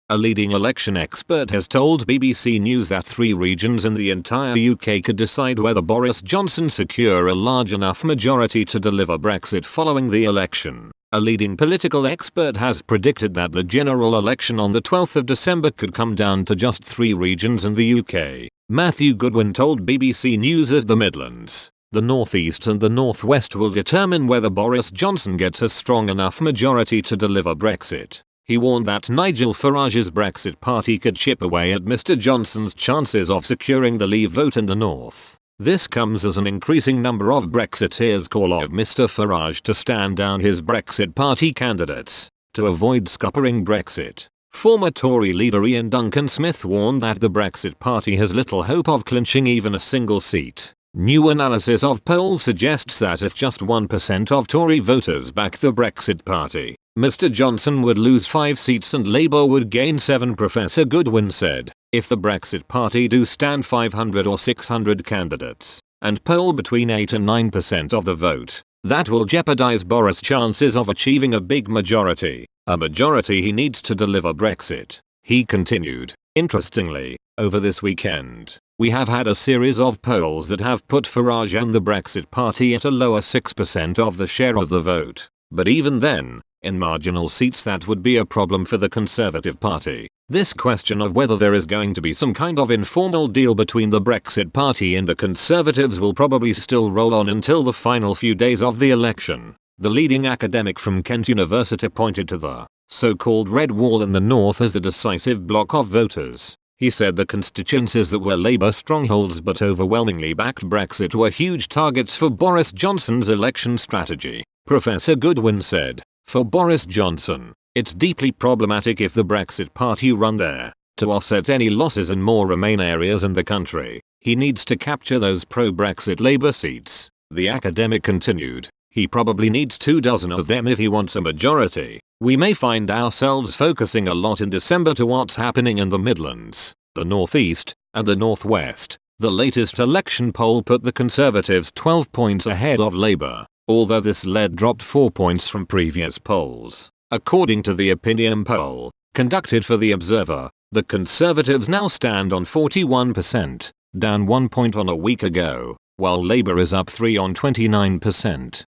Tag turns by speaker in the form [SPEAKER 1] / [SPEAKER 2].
[SPEAKER 1] A leading election expert has told BBC News that 3 regions in the entire UK could decide whether Boris Johnson secure a large enough majority to deliver Brexit following the election. A leading political expert has predicted that the general election on the 12th of December could come down to just 3 regions in the UK. Matthew Goodwin told BBC News that the Midlands, the North East and the North West will determine whether Boris Johnson gets a strong enough majority to deliver Brexit. He warned that Nigel Farage's Brexit party could chip away at Mr Johnson's chances of securing the Leave vote in the North. This comes as an increasing number of Brexiteers call on Mr Farage to stand down his Brexit party candidates to avoid scuppering Brexit. Former Tory leader Ian Duncan Smith warned that the Brexit party has little hope of clinching even a single seat. New analysis of polls suggests that if just 1% of Tory voters back the Brexit party, Mr Johnson would lose 5 seats and Labour would gain 7, Professor Goodwin said. If the Brexit party do stand 500 or 600 candidates and poll between 8 and 9% of the vote, that will jeopardise Boris' chances of achieving a big majority, a majority he needs to deliver Brexit. He continued, interestingly, over this weekend, we have had a series of polls that have put Farage and the Brexit party at a lower 6% of the share of the vote. But even then, in marginal seats that would be a problem for the Conservative Party. This question of whether there is going to be some kind of informal deal between the Brexit Party and the Conservatives will probably still roll on until the final few days of the election. The leading academic from Kent University pointed to the so-called Red Wall in the North as a decisive block of voters. He said the constituencies that were Labour strongholds but overwhelmingly backed Brexit were huge targets for Boris Johnson's election strategy. Professor Goodwin said, for Boris Johnson, it's deeply problematic if the Brexit party run there. To offset any losses in more Remain areas in the country, he needs to capture those pro-Brexit Labour seats. The academic continued, he probably needs 24 of them if he wants a majority. We may find ourselves focusing a lot in December to what's happening in the Midlands, the North East, and the North West. The latest election poll put the Conservatives 12 points ahead of Labour, although this lead dropped 4 points from previous polls. According to the opinion poll, conducted for The Observer, the Conservatives now stand on 41%, down 1 point on a week ago, while Labour is up 3 on 29%.